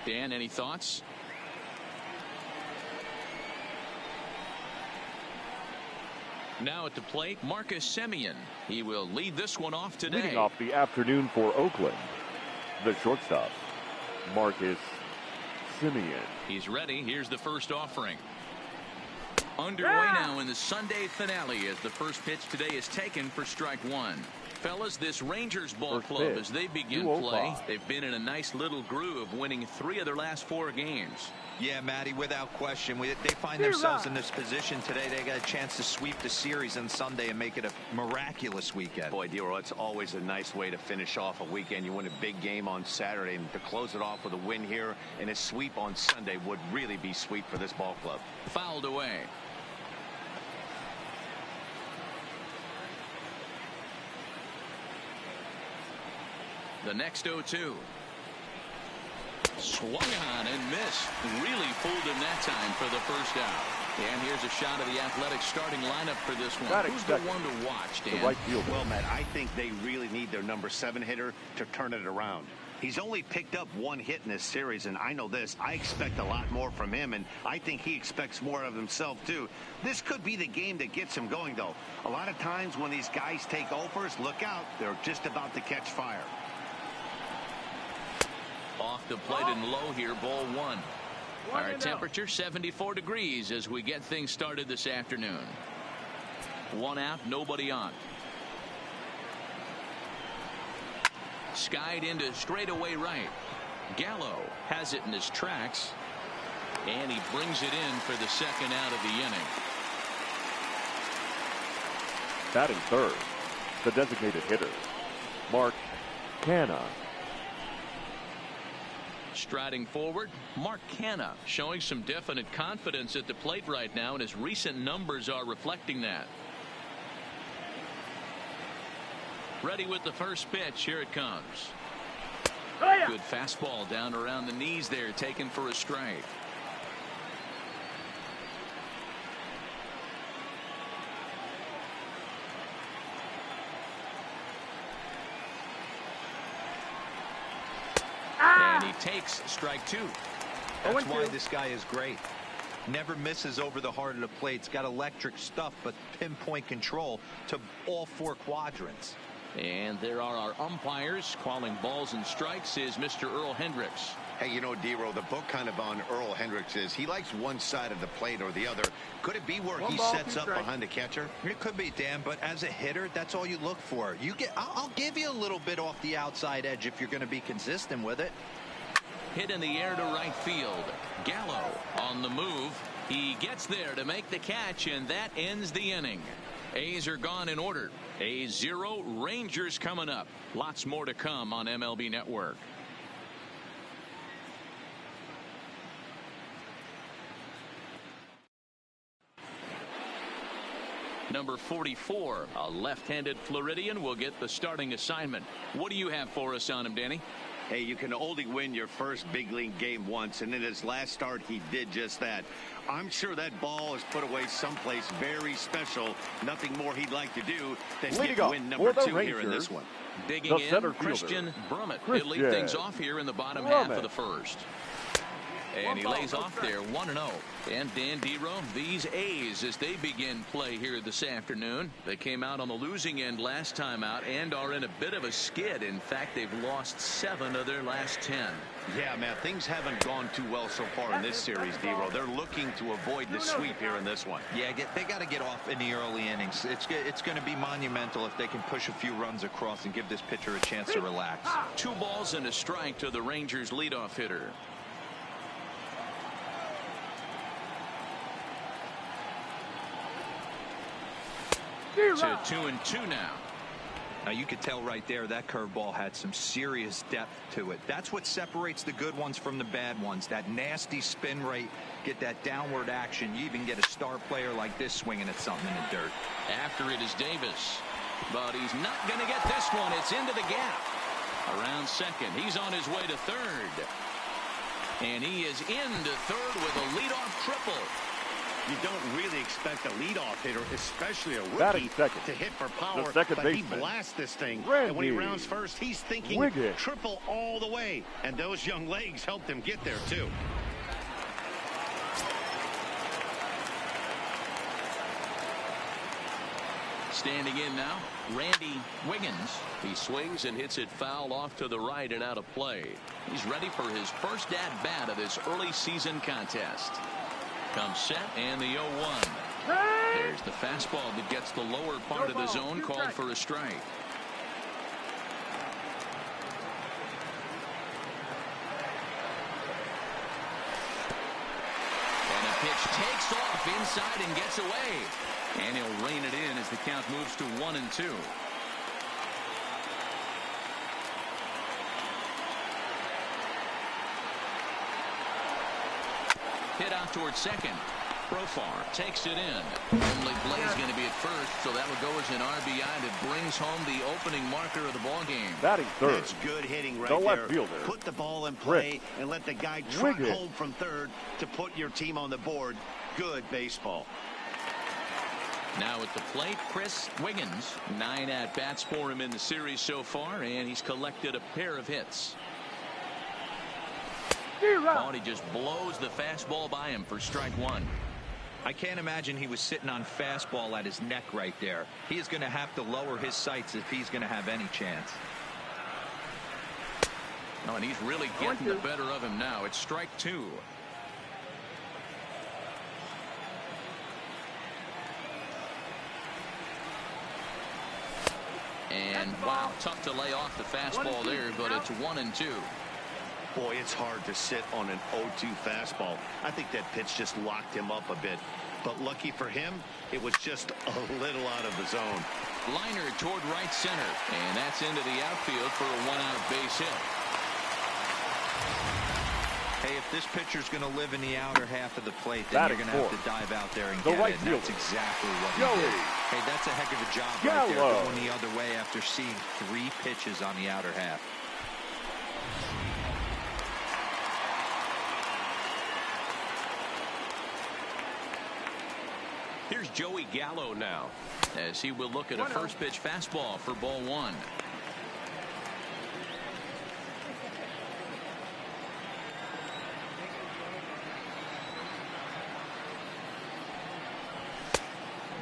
Dan, any thoughts? Now at the plate, Marcus Semien. He will lead this one off today. Leading off the afternoon for Oakland, the shortstop, Marcus Semien. He's ready. Here's the first offering. Underway now in the Sunday finale as the first pitch today is taken for strike one. Fellas, this Rangers ball club, as they begin play, they've been in a nice little groove, winning 3 of their last 4 games. Yeah, Matty, without question. They find themselves in this position today. They got a chance to sweep the series on Sunday and make it a miraculous weekend. Boy, Dero, it's always a nice way to finish off a weekend. You win a big game on Saturday, and to close it off with a win here and a sweep on Sunday would really be sweet for this ball club. Fouled away. The next 0-2. Swung on and missed. Really fooled him that time for the first out. And here's a shot of the Athletics starting lineup for this one. Who's the one to watch, Dan? Right field. Well, Matt, I think they really need their number 7 hitter to turn it around. He's only picked up 1 hit in this series, and I know this. I expect a lot more from him, and I think he expects more of himself, too. This could be the game that gets him going, though. A lot of times when these guys take overs, look out. They're just about to catch fire. Off the plate and low here, ball 1. Our temperature 74 degrees as we get things started this afternoon. 1 out, nobody on. Skied into straightaway right. Gallo has it in his tracks, and he brings it in for the second out of the inning. Batting third, the designated hitter, Mark Canha. Striding forward, Mark Canha showing some definite confidence at the plate right now, and his recent numbers are reflecting that. Ready with the first pitch. Here it comes. Good fastball down around the knees there, taken for a strike. And he takes strike 2. That's why this guy is great. Never misses over the heart of the plate. He's got electric stuff, but pinpoint control to all 4 quadrants. And there are our umpires. Calling balls and strikes is Mr. Earl Hendricks. Hey, you know, Dero, the book kind of on Earl Hendricks is he likes one side of the plate or the other. Could it be where he sets up behind the catcher? It could be, Dan, but as a hitter, that's all you look for. I'll give you a little bit off the outside edge if you're going to be consistent with it. Hit in the air to right field. Gallo on the move. He gets there to make the catch, and that ends the inning. A's are gone in order. A's 0, Rangers coming up. Lots more to come on MLB Network. Number 44, a left-handed Floridian, will get the starting assignment. What do you have for us on him, Danny? Hey, you can only win your first big league game once, and in his last start, he did just that. I'm sure that ball is put away someplace very special. Nothing more he'd like to do than get win number 2 here in this one. Digging in, Christian Brummett. He'll lead things off here in the bottom half of the first. And he lays off there 1-0. And Dan Dero, these A's, as they begin play here this afternoon, they came out on the losing end last time out and are in a bit of a skid. In fact, they've lost 7 of their last 10. Yeah, man, things haven't gone too well so far in this series, Dero. They're looking to avoid the sweep here in this one. Yeah, they got to get off in the early innings. It's going to be monumental if they can push a few runs across and give this pitcher a chance to relax. 2 balls and a strike to the Rangers leadoff hitter. To 2-2 now. Now you could tell right there that curveball had some serious depth to it. That's what separates the good ones from the bad ones. That nasty spin rate, get that downward action. You even get a star player like this swinging at something in the dirt. After it is Davis, but he's not going to get this one. It's into the gap. Around second. He's on his way to third. And he is into third with a leadoff triple. You don't really expect a leadoff hitter, especially a rookie, to hit for power, but he blasts this thing. And when he rounds first, he's thinking triple all the way. And those young legs helped him get there, too. Standing in now, Randy Wiggins. He swings and hits it foul off to the right and out of play. He's ready for his first at-bat of this early season contest. Comes set and the 0-1. There's the fastball that gets the lower part of the zone, called for a strike. And a pitch takes off inside and gets away. And he'll rein it in as the count moves to 1-2. Hit out towards second. Profar takes it in. Only Blaze going to be at first, so that would go as an RBI that brings home the opening marker of the ball game. Batting third. That's good hitting right the there. Left fielder. Put the ball in play and let the guy trot home from third to put your team on the board. Good baseball. Now at the plate, Chris Wiggins. 9 at-bats for him in the series so far, and he's collected a pair of hits. Oh, he just blows the fastball by him for strike one. I can't imagine he was sitting on fastball at his neck right there. He is going to have to lower his sights if he's going to have any chance. Oh, and he's really getting the better of him now. It's strike two. And wow, tough to lay off the fastball there, but it's 1-2. Boy, it's hard to sit on an 0-2 fastball. I think that pitch just locked him up a bit. But lucky for him, it was just a little out of the zone. Liner toward right center, and that's into the outfield for a 1-out base hit. Hey, if this pitcher's going to live in the outer half of the plate, then you're going to have to dive out there and get it. And that's exactly what he did. Hey, that's a heck of a job right there, going the other way after seeing 3 pitches on the outer half. Here's Joey Gallo now, as he will look at a first pitch fastball for ball one.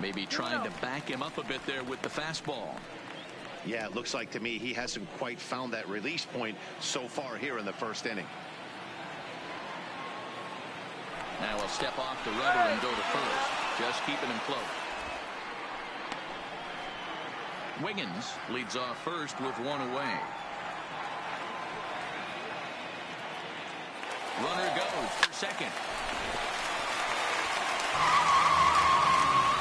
Maybe trying to back him up a bit there with the fastball. Yeah, it looks like to me he hasn't quite found that release point so far here in the first inning. Now he'll step off the rubber and go to first, just keeping him close. Wiggins leads off first with 1 away. Runner goes for second.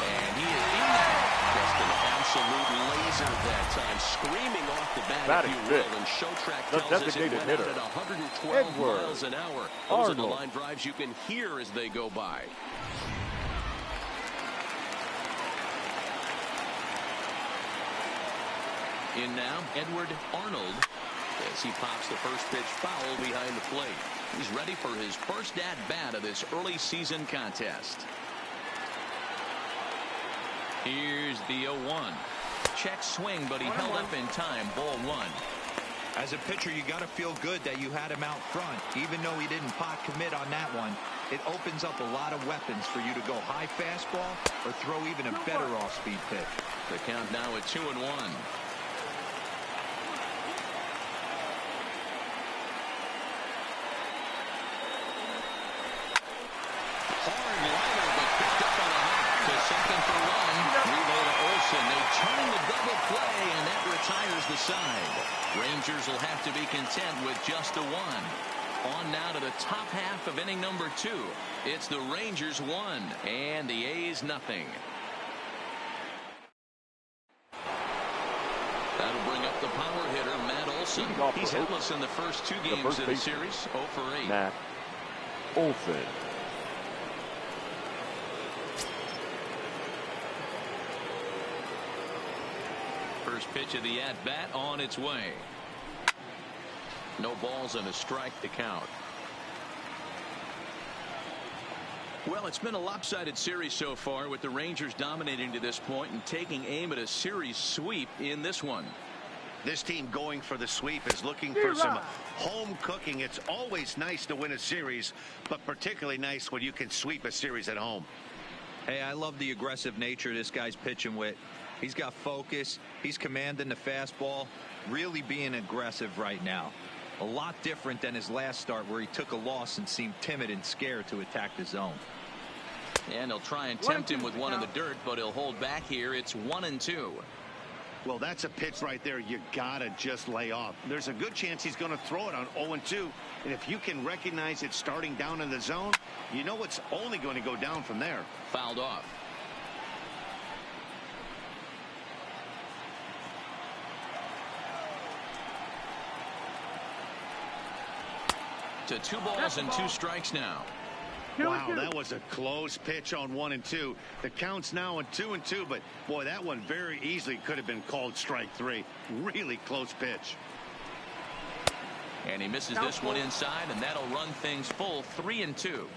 And he is in there. Just an absolute laser that time, screaming off the bat, if you will. And Showtrack tells us it went out at 112 miles an hour. Those are the line drives you can hear as they go by. In now, Edward Arnold, as he pops the first pitch foul behind the plate. He's ready for his first at-bat of this early season contest. Here's the 0-1. Check swing, but he held up in time. Ball one. As a pitcher, you got to feel good that you had him out front. Even though he didn't pot commit on that one, it opens up a lot of weapons for you to go high fastball or throw even a better off-speed pitch. The count now at 2-1. They turn the double play, and that retires the side. Rangers will have to be content with just a 1. On now to the top half of inning number 2. It's the Rangers 1 and the A's nothing. That'll bring up the power hitter, Matt Olson. He's hitless in the first 2 games of the series, 0 for 8. Matt Olson. First pitch of the at-bat on its way. No balls and a strike to count. Well, it's been a lopsided series so far, with the Rangers dominating to this point and taking aim at a series sweep in this one. This team going for the sweep is looking for some home cooking. It's always nice to win a series, but particularly nice when you can sweep a series at home. Hey, I love the aggressive nature this guy's pitching with. He's got focus. He's commanding the fastball, really being aggressive right now. A lot different than his last start, where he took a loss and seemed timid and scared to attack the zone. And he'll try and tempt him with one in the dirt, but he'll hold back here. It's 1-2. Well, that's a pitch right there you gotta just lay off. There's a good chance he's going to throw it on 0-2, and if you can recognize it starting down in the zone, you know it's only going to go down from there. Fouled off. To 2 balls and 2 strikes now. Wow, that was a close pitch on 1-2. The count's now on 2-2, but boy, that one very easily could have been called strike 3. Really close pitch. And he misses this one inside, and that'll run things full 3-2.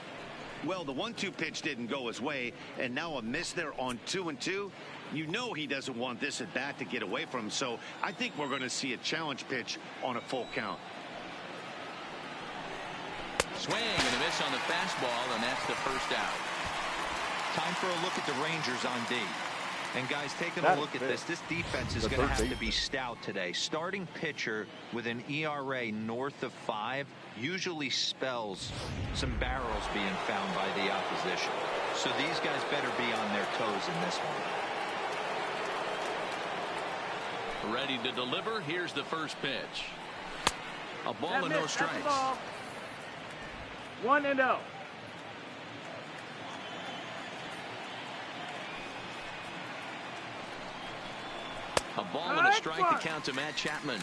Well, the 1-2 pitch didn't go his way, and now a miss there on 2-2. You know he doesn't want this at bat to get away from him, so I think we're going to see a challenge pitch on a full count. Swing and a miss on the fastball, and that's the first out. Time for a look at the Rangers on D. And guys, taking a look at this defense is going to have to be stout today. Starting pitcher with an ERA north of 5 usually spells some barrels being found by the opposition. So these guys better be on their toes in this one. Ready to deliver. Here's the first pitch. A ball and no strikes. 1-0. A ball and a strike to count to Matt Chapman.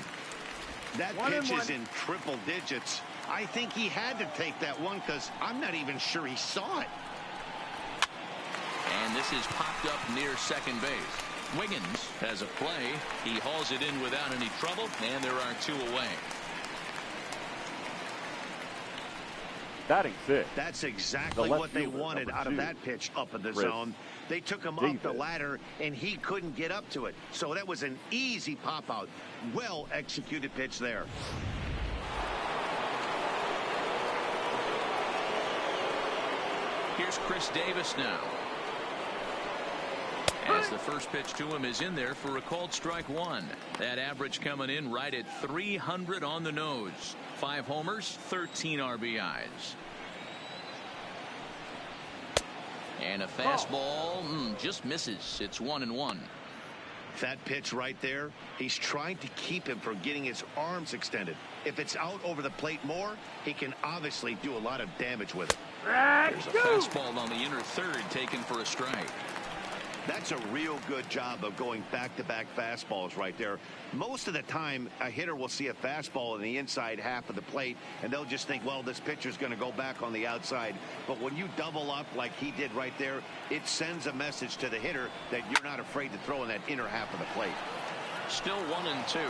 That pitch is in triple digits. I think he had to take that one because I'm not even sure he saw it. And this is popped up near second base. Wiggins has a play. He hauls it in without any trouble, and there are 2 away. Batting 6. That's exactly what they wanted out of that pitch up in the zone. They took him up the ladder, and he couldn't get up to it. So that was an easy pop-out. Well-executed pitch there. Here's Chris Davis now. As the first pitch to him is in there for a called strike 1. That average coming in right at 300 on the nose. 5 homers, 13 RBIs. And a fastball just misses. It's 1-1. That pitch right there, he's trying to keep him from getting his arms extended. If it's out over the plate more, he can obviously do a lot of damage with it. There's a fastball on the inner third taken for a strike. That's a real good job of going back-to-back fastballs right there. Most of the time, a hitter will see a fastball in the inside half of the plate, and they'll just think, well, this pitcher's going to go back on the outside. But when you double up like he did right there, it sends a message to the hitter that you're not afraid to throw in that inner half of the plate. Still 1-2.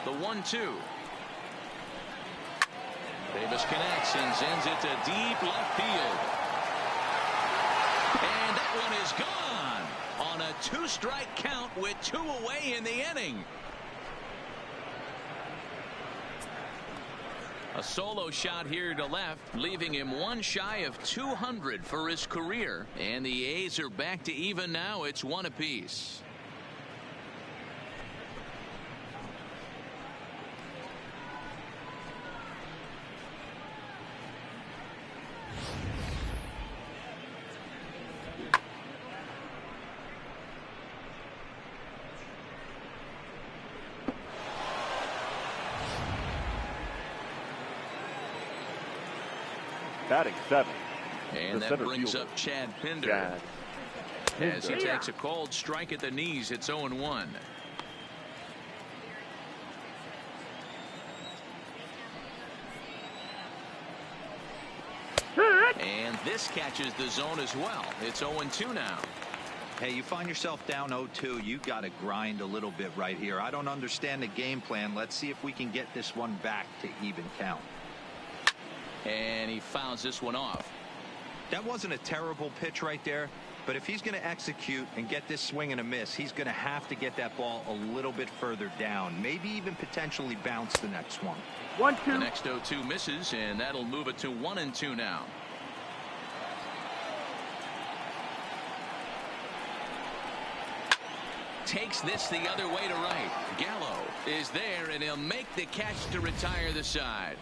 The 1-2. Davis connects and sends it to deep left field. And that one is gone on a 2-strike count with 2 away in the inning. A solo shot here to left, leaving him 1 shy of 200 for his career. And the A's are back to even now. It's 1 apiece. Batting 7. And that brings up Chad Pinder. As he takes a called strike at the knees, it's 0-1. And this catches the zone as well. It's 0-2 now. Hey, you find yourself down 0-2, you got to grind a little bit right here. I don't understand the game plan. Let's see if we can get this one back to even count. And he fouls this one off. That wasn't a terrible pitch right there, but if he's going to execute and get this swing and a miss, he's going to have to get that ball a little bit further down, maybe even potentially bounce the next one. 1-2. The next 0-2 misses, and that'll move it to 1-2 now. Takes this the other way to right. Gallo is there, and he'll make the catch to retire the side.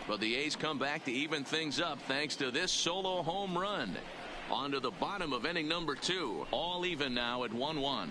But the A's come back to even things up thanks to this solo home run. On to the bottom of inning number 2. All even now at 1-1.